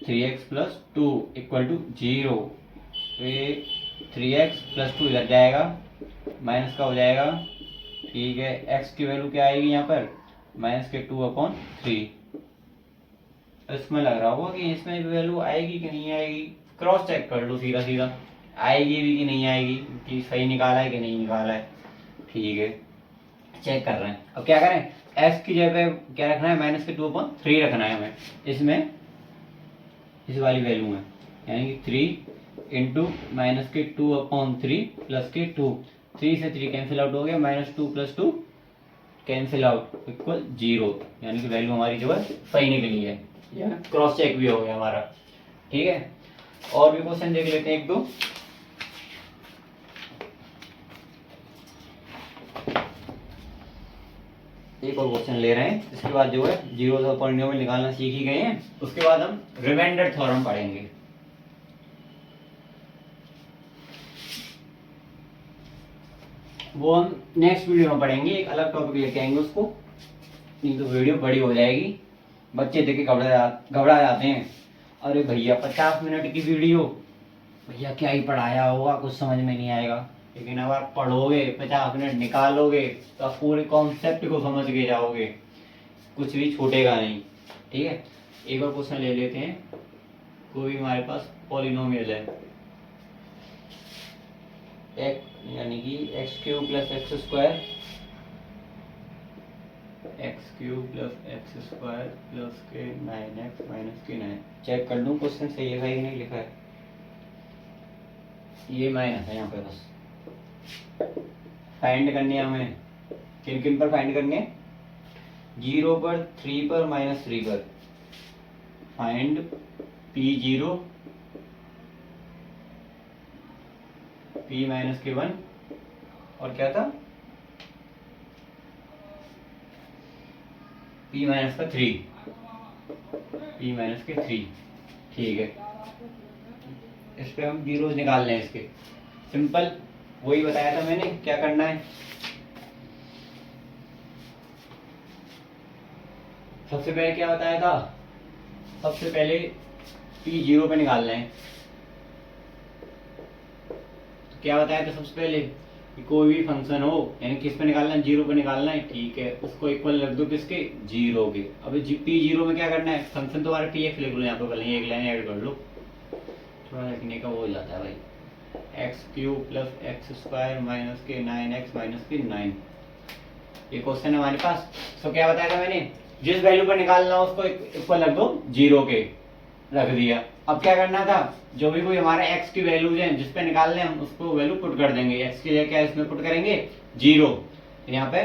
3x प्लस 2 इक्वल टू 0। तो ये 3x प्लस 2 इधर जाएगा, माइनस का हो जाएगा। ठीक है, x की वैल्यू क्या आएगी यहाँ पर, -2/3। इसमें लग रहा होगा कि इसमें वैल्यू आएगी कि नहीं आएगी, क्रॉस चेक कर लो सीधा सीधा, आएगी भी कि नहीं आएगी, कि सही निकाला है कि नहीं निकाला है। ठीक है, चेक कर रहे हैं। अब क्या करें, x की जगह पे क्या रखना है, -2/3 रखना है हमें इसमें, इस वाली वैल्यू में, यानी कि 3 इंटू -2/3 प्लस के 2, 3 से 3 कैंसिल आउट हो गया, -2 प्लस 2 कैंसिल आउट इक्वल 0, यानी कि वैल्यू हमारी जो है सही निकली है, या क्रॉस चेक भी हो गया हमारा। ठीक है, और भी क्वेश्चन देख लेते हैं एक दो। एक और क्वेश्चन ले रहे हैं, इसके बाद जो है जीरोस ऑफ पॉलिनोमियल निकालना सीख ही गए हैं, उसके बाद हम रिमाइंडर थ्योरम पढ़ेंगे। वो हम नेक्स्ट वीडियो में पढ़ेंगे, एक अलग टॉपिक लेके आएंगे उसको, नहीं तो वीडियो बड़ी हो जाएगी, बच्चे देख के घबरा जाते हैं, अरे भैया 50 मिनट की वीडियो, भैया क्या ही पढ़ाया होगा, कुछ समझ में नहीं आएगा। लेकिन अगर पढ़ोगे, 50 मिनट निकालोगे, तो आप पूरे कॉन्सेप्ट को समझ के जाओगे, कुछ भी छूटेगा नहीं। ठीक है, एक और क्वेश्चन ले लेते हैं। कोई हमारे पास पॉलिनोमियल है, यानी कि x³ प्लस x² प्लस के 9x माइनस के 9। चेक कर लूँ क्वेश्चन सही लिखा है कि नहीं लिखा है, ये माइनस है यहाँ पे। बस फाइंड करनी है हमें, किन किन पर फाइंड करनी है, 0 पर, 3 पर, -3 पर। फाइंड P0 P माइनस के 1 और क्या था, P माइनस का 3, P माइनस के 3। ठीक है, इस पे हम जीरोस निकाल लें इसके, सिंपल वही बताया था मैंने, क्या करना है, सबसे पहले क्या बताया था, सबसे पहले P0 पे निकालना है। क्या बताया था सबसे पहले, कि कोई भी फंक्शन हो, यानी किस पे निकालना है, 0 पे निकालना है। ठीक है, उसको इक्वल रख दो किसके, 0 के। अब P0 में क्या करना है, फंक्शन तो हमारे px लिख लो यहाँ पे, पहले एक लाइन ऐड कर लो, थोड़ा लिखने का वो हो जाता है भाई, x cube plus x square minus के 9x माइनस के 9। ये क्वेश्चन है हमारे पास। तो क्या बताया था मैंने, जिस वैल्यू पर निकालना हो उसको इक्वल रख दो, 0 के रख दिया। अब क्या करना था, जो भी कोई हमारा x की वैल्यूज है जिस पे निकालने हम उसको वैल्यू पुट कर देंगे। x की जगह क्या इसमें पुट करेंगे 0, यहाँ पे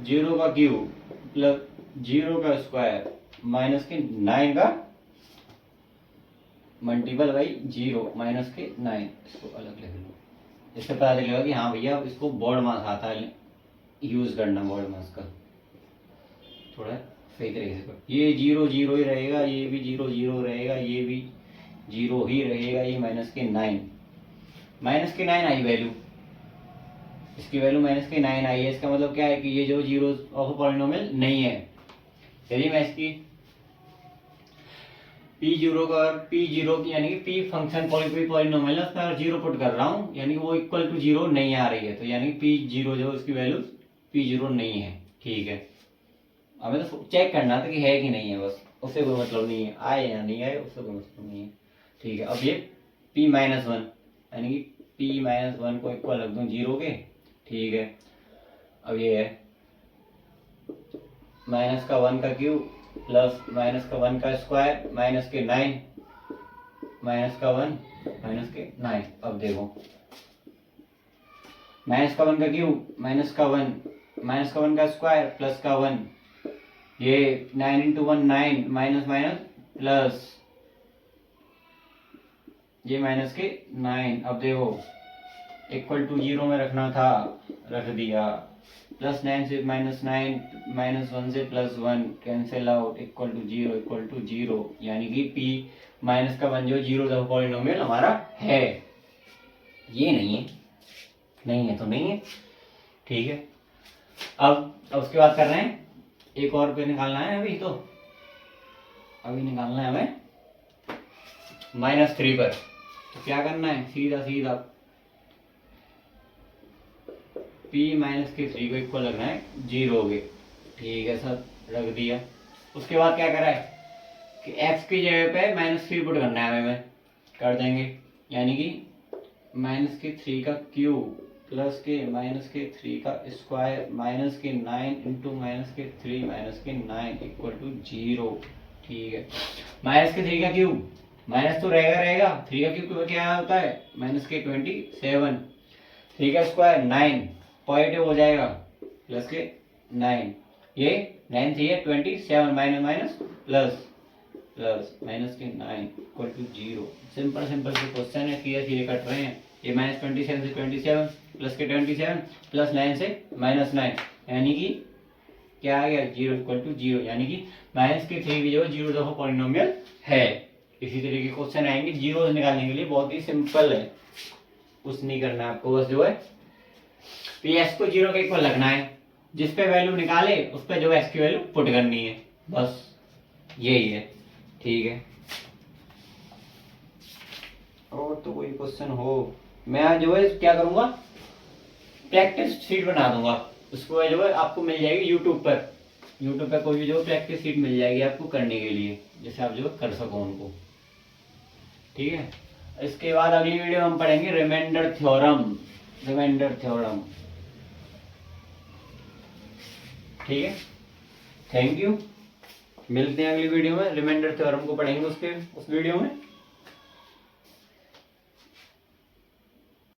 0 का क्यूब प्लस 0 का स्क्वायर माइनस के 9 का मल्टीपल बाई 0 माइनस के 9। इसको अलग लिख लो, इससे पता चलेगा कि हाँ भैया इसको बोर्ड मास आता है यूज करना, बोर्ड मास का थोड़ा सही तरीके से कर। ये 0 0 ही रहेगा, ये भी 0 0 रहेगा, ये भी 0 ही रहेगा, ये माइनस के 9 आई वैल्यू, इसकी वैल्यू माइनस के 9 आई है। इसका मतलब क्या है कि ये जो जीरो ऑफ पॉलिनोमियल नहीं है। यदि मैं इसकी P0 का P0 की यानी कि P फंक्शन पॉलिनोमियल है उसमें 0 पुट कर रहा हूँ, यानी कि वो इक्वल टू 0 नहीं आ रही है, तो यानी P0 जो उसकी वैल्यू P0 नहीं है। ठीक है, हमें तो चेक करना था कि है कि नहीं है, बस उससे कोई मतलब नहीं है, आए या नहीं आए उससे कोई मतलब नहीं है। ठीक है, अब ये P-1 यानी कि P-1 को इक्वल रख दूं 0 के। ठीक है, अब ये है माइनस का 1 का क्यूब प्लस माइनस का 1 का स्क्वायर माइनस के 9 माइनस का 1 माइनस के 9। अब देखो माइनस का 1 का क्यूब माइनस का 1 माइनस का 1 का स्क्वायर प्लस का 1, ये 9 इंटू 1 9 माइनस माइनस प्लस ये माइनस के 9। अब देखो इक्वल टू 0 में रखना था, रख दिया, प्लस 9 से माइनस 9 माइनस 1 से plus 1 cancel out, equal to 0 यानी कि P माइनस का 1 जो 0 पॉलिनोमियल हमारा है। ये नहीं है, नहीं है तो नहीं है। ठीक है, अब उसके बाद कर रहे हैं एक और पे निकालना है, अभी निकालना है हमें -3 पर। तो क्या करना है, सीधा सीधा P माइनस के 3 को इक्वल रखना है 0 के। ठीक है सर, रख दिया। उसके बाद क्या करा है कि x की जगह पे -3 पुट करना है हमें, कर देंगे, यानी कि -3 का क्यूब प्लस के -3 का स्क्वायर माइनस के 9 इंटू -3 -9 इक्वल टू 0। ठीक है, -3 का क्यूब माइनस तो रहेगा, 3 का क्यूब क्या होता है -27, 3 का स्क्वायर 9 पॉजिटिव हो जाएगा प्लस के 9, ये 9 थी 27 minus minus plus plus minus के 9 इक्वल टू 0। सिंपल सिंपल से क्वेश्चन है, सीधे सीधे कट रहे हैं। ये -27 से 27 प्लस के 27 प्लस 9 से -9 यानी कि क्या आ गया 0 इक्वल टू 0, यानी कि -3 भी जो 0 दफा पॉलिनोमियल है। इसी तरीके के क्वेश्चन आएंगे जीरो निकालने के लिए, बहुत ही सिंपल है, कुछ नहीं करना है आपको, बस जो है PS को 0 के इक्वल रखना है, जिस पे वैल्यू निकाले उस पे जो x की वैल्यू पुट करनी है, बस यही है। ठीक है, और तो कोई क्वेश्चन हो, मैं जो है क्या करूंगा प्रैक्टिस शीट बना दूंगा, उसको जो है आपको मिल जाएगी यूट्यूब पर कोई भी जो प्रैक्टिस शीट मिल जाएगी आपको करने के लिए, जैसे आप जो कर सको उनको। ठीक है, इसके बाद अगली वीडियो हम पढ़ेंगे रिमाइंडर थ्योरम। ठीक है, थैंक यू, मिलते हैं अगली वीडियो में, रिमाइंडर थ्योरम को पढ़ेंगे उस वीडियो में।